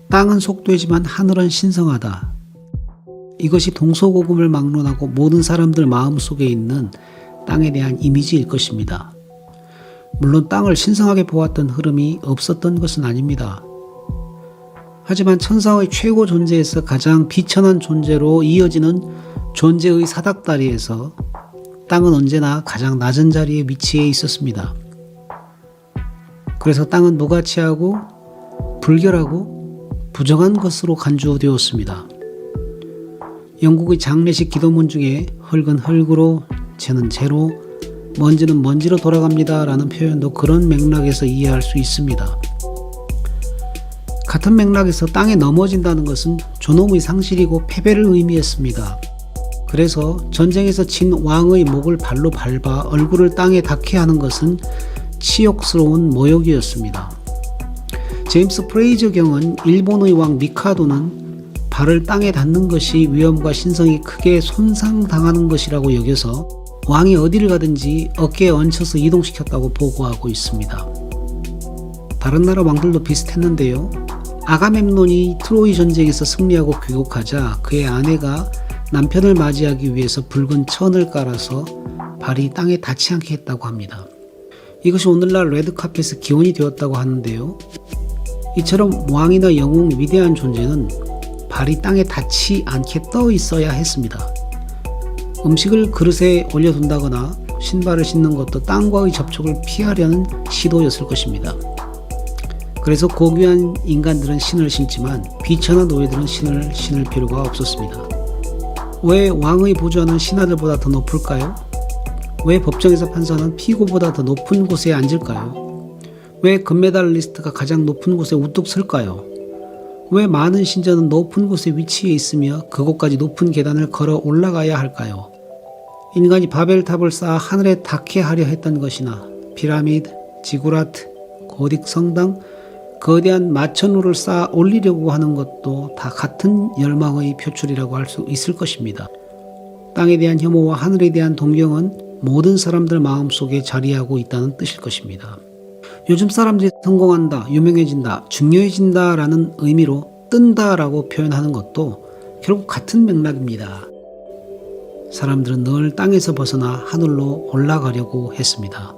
땅은 속되지만 하늘은 신성하다. 이것이 동서고금을 막론하고 모든 사람들 마음속에 있는 땅에 대한 이미지일 것입니다. 물론 땅을 신성하게 보았던 흐름이 없었던 것은 아닙니다. 하지만 천상의 최고 존재에서 가장 비천한 존재로 이어지는 존재의 사닥다리에서 땅은 언제나 가장 낮은 자리에 위치해 있었습니다. 그래서 땅은 무가치하고 불결하고 부정한 것으로 간주되었습니다. 영국의 장례식 기도문 중에 흙은 흙으로, 재는 재로, 먼지는 먼지로 돌아갑니다 라는 표현도 그런 맥락에서 이해할 수 있습니다. 같은 맥락에서 땅에 넘어진다는 것은 존엄의 상실이고 패배를 의미했습니다. 그래서 전쟁에서 진 왕의 목을 발로 밟아 얼굴을 땅에 닿게 하는 것은 치욕스러운 모욕이었습니다. 제임스 프레이저 경은 일본의 왕 미카도는 발을 땅에 닿는 것이 위엄과 신성이 크게 손상당하는 것이라고 여겨서 왕이 어디를 가든지 어깨에 얹혀서 이동시켰다고 보고하고 있습니다. 다른 나라 왕들도 비슷했는데요. 아가멤논이 트로이 전쟁에서 승리하고 귀국하자 그의 아내가 남편을 맞이하기 위해서 붉은 천을 깔아서 발이 땅에 닿지 않게 했다고 합니다. 이것이 오늘날 레드카펫의 기원이 되었다고 하는데요. 이처럼 왕이나 영웅 위대한 존재는 발이 땅에 닿지 않게 떠 있어야 했습니다. 음식을 그릇에 올려둔다거나 신발을 신는 것도 땅과의 접촉을 피하려는 시도였을 것입니다. 그래서 고귀한 인간들은 신을 신지만 비천한 노예들은 신을 신을 필요가 없었습니다. 왜 왕의 보좌는 신하들보다 더 높을까요? 왜 법정에서 판사는 피고보다 더 높은 곳에 앉을까요? 왜 금메달리스트가 가장 높은 곳에 우뚝 설까요? 왜 많은 신전은 높은 곳에 위치해 있으며 그곳까지 높은 계단을 걸어 올라가야 할까요? 인간이 바벨탑을 쌓아 하늘에 닿게 하려 했던 것이나 피라미드, 지구라트, 고딕 성당, 거대한 마천루를 쌓아 올리려고 하는 것도 다 같은 열망의 표출이라고 할 수 있을 것입니다. 땅에 대한 혐오와 하늘에 대한 동경은 모든 사람들 마음속에 자리하고 있다는 뜻일 것입니다. 요즘 사람들이 성공한다, 유명해진다, 중요해진다 라는 의미로 뜬다 라고 표현하는 것도 결국 같은 맥락입니다. 사람들은 늘 땅에서 벗어나 하늘로 올라가려고 했습니다.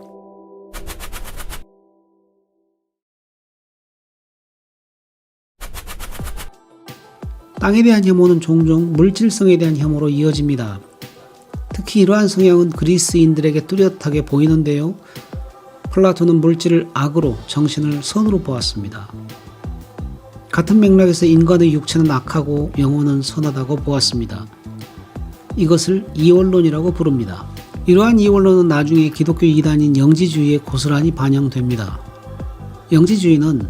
땅에 대한 혐오는 종종 물질성에 대한 혐오로 이어집니다. 특히 이러한 성향은 그리스인들에게 뚜렷하게 보이는데요. 플라톤은 물질을 악으로, 정신을 선으로 보았습니다. 같은 맥락에서 인간의 육체는 악하고 영혼은 선하다고 보았습니다. 이것을 이원론이라고 부릅니다. 이러한 이원론은 나중에 기독교 이단인 영지주의에 고스란히 반영됩니다. 영지주의는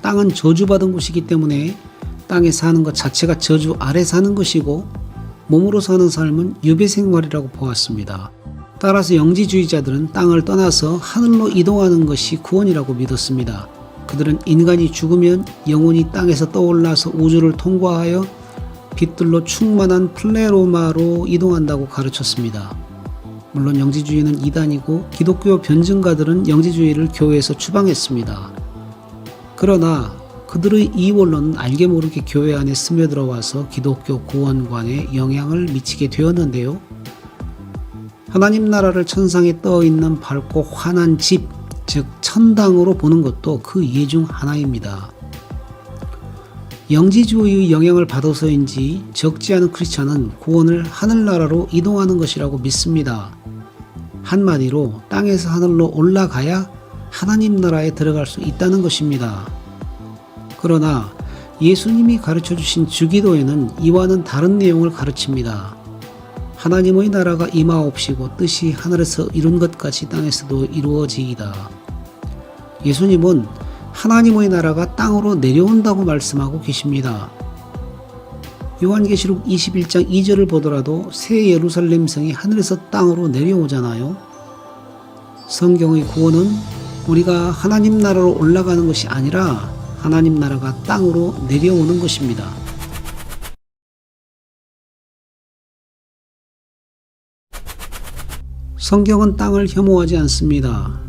땅은 저주받은 곳이기 때문에 땅에 사는 것 자체가 저주 아래 사는 것이고 몸으로 사는 삶은 유배생활이라고 보았습니다. 따라서 영지주의자들은 땅을 떠나서 하늘로 이동하는 것이 구원이라고 믿었습니다. 그들은 인간이 죽으면 영혼이 땅에서 떠올라서 우주를 통과하여 빛들로 충만한 플레로마로 이동한다고 가르쳤습니다. 물론 영지주의는 이단이고 기독교 변증가들은 영지주의를 교회에서 추방했습니다. 그러나 그들의 이원론은 알게 모르게 교회 안에 스며들어와서 기독교 구원관에 영향을 미치게 되었는데요. 하나님 나라를 천상에 떠있는 밝고 환한 집, 즉 천당으로 보는 것도 그 예 중 하나입니다. 영지주의의 영향을 받아서인지 적지 않은 크리스찬은 구원을 하늘나라로 이동하는 것이라고 믿습니다. 한마디로 땅에서 하늘로 올라가야 하나님 나라에 들어갈 수 있다는 것입니다. 그러나 예수님이 가르쳐주신 주기도에는 이와는 다른 내용을 가르칩니다. 하나님의 나라가 임하옵시고 뜻이 하늘에서 이룬 것 같이 땅에서도 이루어지이다. 예수님은 하나님의 나라가 땅으로 내려온다고 말씀하고 계십니다. 요한계시록 21장 2절을 보더라도 새 예루살렘 성이 하늘에서 땅으로 내려오잖아요. 성경의 구원은 우리가 하나님 나라로 올라가는 것이 아니라 하나님 나라가 땅으로 내려오는 것입니다. 성경은 땅을 혐오하지 않습니다.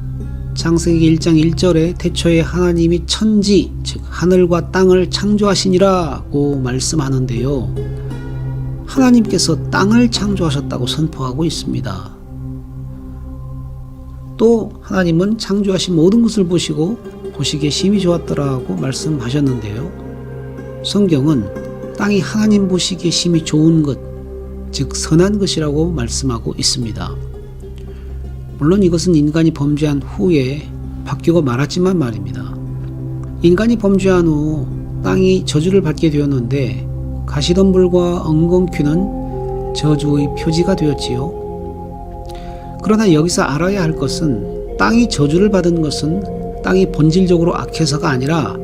창세기 1장 1절에 태초에 하나님이 천지 즉 하늘과 땅을 창조하시니라고 말씀하는데요. 하나님께서 땅을 창조하셨다고 선포하고 있습니다. 또 하나님은 창조하신 모든 것을 보시고 보시기에 심히 좋았더라고 말씀하셨는데요. 성경은 땅이 하나님 보시기에 심히 좋은 것, 즉 선한 것이라고 말씀하고 있습니다. 물론 이것은 인간이 범죄한 후에 바뀌고 말았지만 말입니다. 인간이 범죄한 후 땅이 저주를 받게 되었는데 가시덤불과 엉겅퀴는 저주의 표지가 되었지요. 그러나 여기서 알아야 할 것은 땅이 저주를 받은 것은 땅이 본질적으로 악해서가 아니라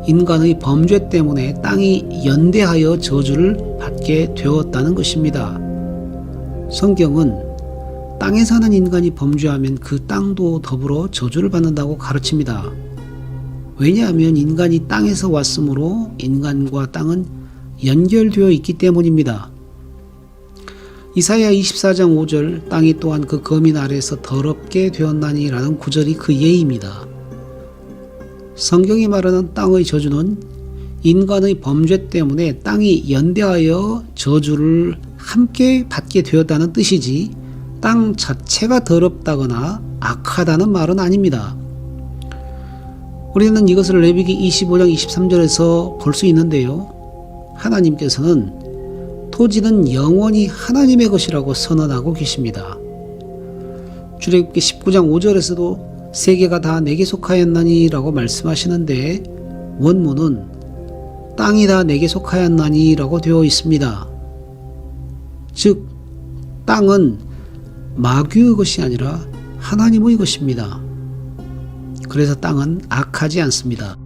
인간의 범죄 때문에 땅이 연대하여 저주를 받게 되었다는 것입니다. 성경은 땅에 사는 인간이 범죄하면 그 땅도 더불어 저주를 받는다고 가르칩니다. 왜냐하면 인간이 땅에서 왔으므로 인간과 땅은 연결되어 있기 때문입니다. 이사야 24장 5절 땅이 또한 그 거민 아래에서 더럽게 되었나니 라는 구절이 그 예입니다. 성경이 말하는 땅의 저주는 인간의 범죄 때문에 땅이 연대하여 저주를 함께 받게 되었다는 뜻이지 땅 자체가 더럽다거나 악하다는 말은 아닙니다. 우리는 이것을 레위기 25장 23절에서 볼 수 있는데요. 하나님께서는 토지는 영원히 하나님의 것이라고 선언하고 계십니다. 출애굽기 19장 5절에서도 세계가 다 내게 속하였나니 라고 말씀하시는데 원문은 땅이 다 내게 속하였나니 라고 되어 있습니다. 즉 땅은 마귀의 것이 아니라 하나님의 것입니다. 그래서 땅은 악하지 않습니다.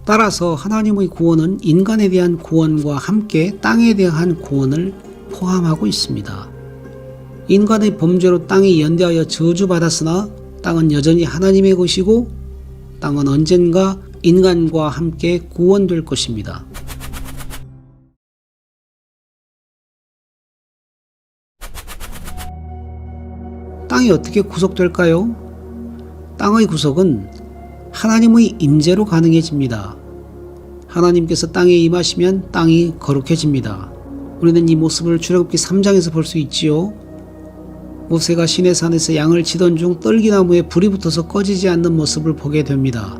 따라서 하나님의 구원은 인간에 대한 구원과 함께 땅에 대한 구원을 포함하고 있습니다. 인간의 범죄로 땅이 연대하여 저주받았으나 땅은 여전히 하나님의 것이고 땅은 언젠가 인간과 함께 구원될 것입니다. 땅이 어떻게 구속될까요? 땅의 구속은 하나님의 임재로 가능해집니다. 하나님께서 땅에 임하시면 땅이 거룩해집니다. 우리는 이 모습을 출애굽기 3장에서 볼 수 있지요. 모세가 시내산에서 양을 치던 중 떨기나무에 불이 붙어서 꺼지지 않는 모습을 보게 됩니다.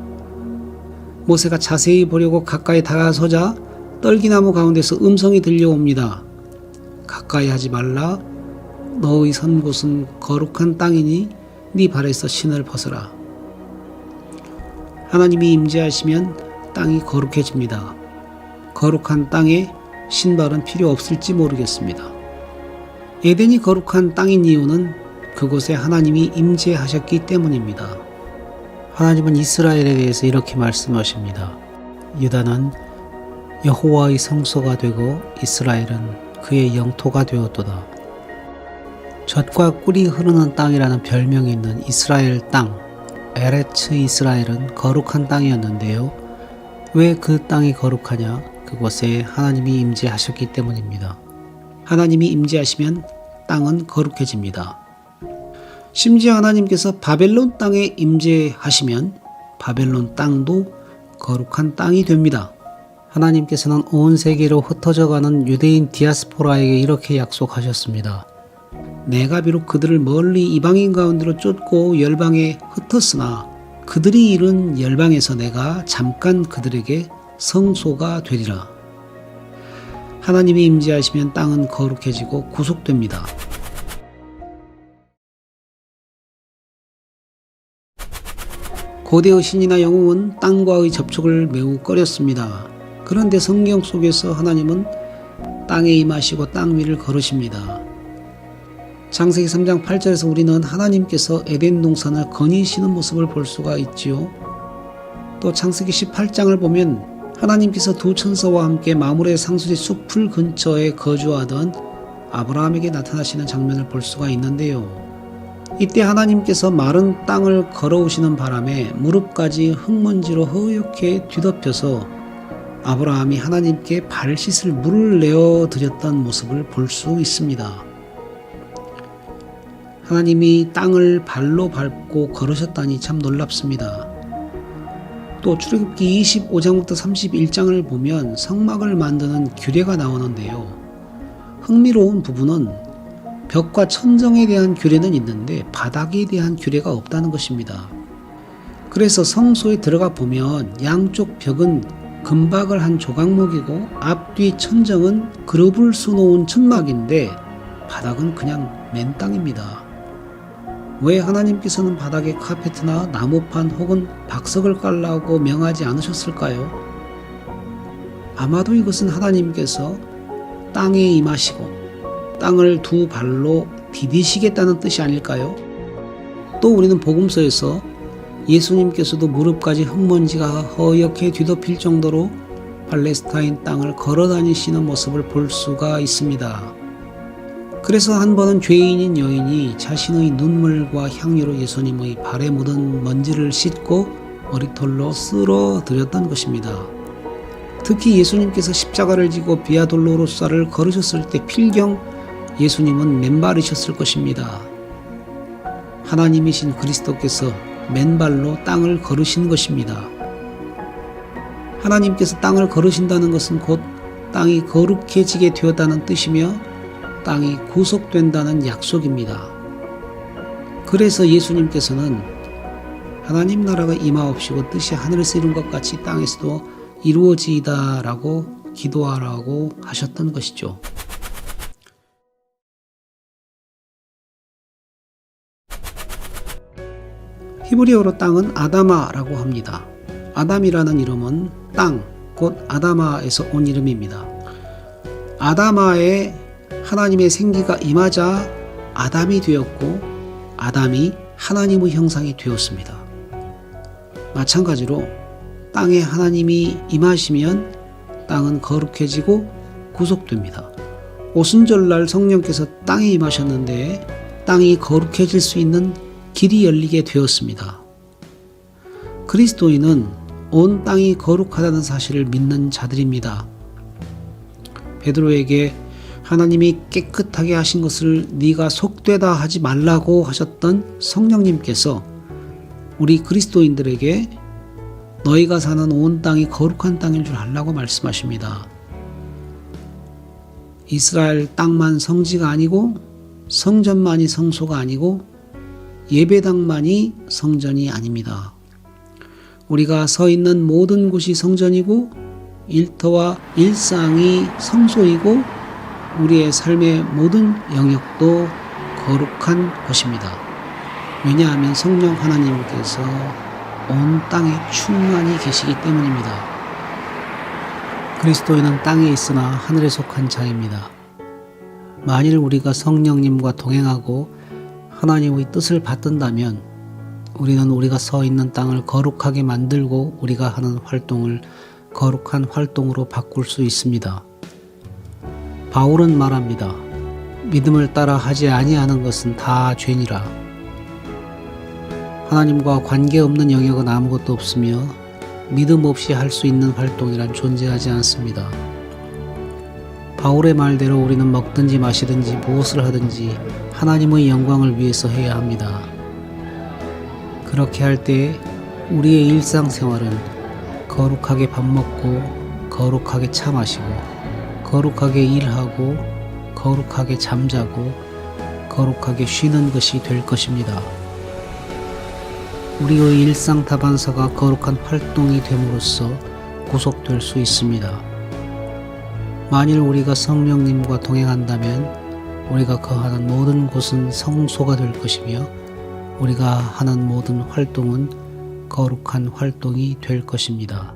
모세가 자세히 보려고 가까이 다가서자 떨기나무 가운데서 음성이 들려옵니다. 가까이 하지 말라. 너의 선 곳은 거룩한 땅이니 네 발에서 신을 벗어라. 하나님이 임재하시면 땅이 거룩해집니다. 거룩한 땅에 신발은 필요 없을지 모르겠습니다. 에덴이 거룩한 땅인 이유는 그곳에 하나님이 임재하셨기 때문입니다. 하나님은 이스라엘에 대해서 이렇게 말씀하십니다. 유다는 여호와의 성소가 되고 이스라엘은 그의 영토가 되었도다. 젖과 꿀이 흐르는 땅이라는 별명이 있는 이스라엘 땅, 에레츠 이스라엘은 거룩한 땅이었는데요. 왜 그 땅이 거룩하냐? 그곳에 하나님이 임재하셨기 때문입니다. 하나님이 임재하시면 땅은 거룩해집니다. 심지어 하나님께서 바벨론 땅에 임재하시면 바벨론 땅도 거룩한 땅이 됩니다. 하나님께서는 온 세계로 흩어져가는 유대인 디아스포라에게 이렇게 약속하셨습니다. 내가 비록 그들을 멀리 이방인 가운데로 쫓고 열방에 흩었으나 그들이 이룬 열방에서 내가 잠깐 그들에게 성소가 되리라. 하나님이 임재하시면 땅은 거룩해지고 구속됩니다. 고대의 신이나 영웅은 땅과의 접촉을 매우 꺼렸습니다. 그런데 성경 속에서 하나님은 땅에 임하시고 땅 위를 걸으십니다. 창세기 3장 8절에서 우리는 하나님께서 에덴 동산을 거니시는 모습을 볼 수가 있지요. 또 창세기 18장을 보면 하나님께서 두 천사와 함께 마므레 상수리 숲풀 근처에 거주하던 아브라함에게 나타나시는 장면을 볼 수가 있는데요. 이때 하나님께서 마른 땅을 걸어오시는 바람에 무릎까지 흙먼지로 허옇게 뒤덮여서 아브라함이 하나님께 발 씻을 물을 내어 드렸던 모습을 볼 수 있습니다. 하나님이 땅을 발로 밟고 걸으셨다니 참 놀랍습니다. 또 출애굽기 25장부터 31장을 보면 성막을 만드는 규례가 나오는데요. 흥미로운 부분은 벽과 천정에 대한 규례는 있는데 바닥에 대한 규례가 없다는 것입니다. 그래서 성소에 들어가 보면 양쪽 벽은 금박을 한 조각목이고 앞뒤 천정은 그룹을 수놓은 천막인데 바닥은 그냥 맨 땅입니다. 왜 하나님께서는 바닥에 카페트나 나무판 혹은 박석을 깔라고 명하지 않으셨을까요? 아마도 이것은 하나님께서 땅에 임하시고 땅을 두 발로 디디시겠다는 뜻이 아닐까요? 또 우리는 복음서에서 예수님께서도 무릎까지 흙먼지가 허옇게 뒤덮일 정도로 팔레스타인 땅을 걸어 다니시는 모습을 볼 수가 있습니다. 그래서 한 번은 죄인인 여인이 자신의 눈물과 향유로 예수님의 발에 묻은 먼지를 씻고 머리털로 쓸어 드렸던 것입니다. 특히 예수님께서 십자가를 지고 비아 돌로로사를 걸으셨을 때 필경 예수님은 맨발이셨을 것입니다. 하나님이신 그리스도께서 맨발로 땅을 걸으신 것입니다. 하나님께서 땅을 걸으신다는 것은 곧 땅이 거룩해지게 되었다는 뜻이며 땅이 구속된다는 약속입니다. 그래서 예수님께서는 하나님 나라가 임하옵시고 뜻이 하늘에서 이룬 것 같이 땅에서도 이루어지이다 라고 기도하라고 하셨던 것이죠. 히브리어로 땅은 아다마라고 합니다. 아담이라는 이름은 땅, 곧 아다마에서 온 이름입니다. 아다마에 하나님의 생기가 임하자 아담이 되었고 아담이 하나님의 형상이 되었습니다. 마찬가지로 땅에 하나님이 임하시면 땅은 거룩해지고 구속됩니다. 오순절날 성령께서 땅에 임하셨는데 땅이 거룩해질 수 있는 길이 열리게 되었습니다. 그리스도인은 온 땅이 거룩하다는 사실을 믿는 자들입니다. 베드로에게 하나님이 깨끗하게 하신 것을 네가 속되다 하지 말라고 하셨던 성령님께서 우리 그리스도인들에게 너희가 사는 온 땅이 거룩한 땅인 줄 알라고 말씀하십니다. 이스라엘 땅만 성지가 아니고 성전만이 성소가 아니고 예배당만이 성전이 아닙니다. 우리가 서 있는 모든 곳이 성전이고 일터와 일상이 성소이고 우리의 삶의 모든 영역도 거룩한 것입니다. 왜냐하면 성령 하나님께서 온 땅에 충만히 계시기 때문입니다. 그리스도인은 땅에 있으나 하늘에 속한 자입니다. 만일 우리가 성령님과 동행하고 하나님의 뜻을 받든다면 우리는 우리가 서 있는 땅을 거룩하게 만들고 우리가 하는 활동을 거룩한 활동으로 바꿀 수 있습니다. 바울은 말합니다. 믿음을 따라 하지 아니하는 것은 다 죄니라. 하나님과 관계없는 영역은 아무것도 없으며 믿음 없이 할 수 있는 활동이란 존재하지 않습니다. 바울의 말대로 우리는 먹든지 마시든지 무엇을 하든지 하나님의 영광을 위해서 해야 합니다. 그렇게 할 때 우리의 일상생활은 거룩하게 밥 먹고 거룩하게 차 마시고 거룩하게 일하고 거룩하게 잠자고 거룩하게 쉬는 것이 될 것입니다. 우리의 일상 다반사가 거룩한 활동이 됨으로써 구속될 수 있습니다. 만일 우리가 성령님과 동행한다면 우리가 거하는 모든 곳은 성소가 될 것이며 우리가 하는 모든 활동은 거룩한 활동이 될 것입니다.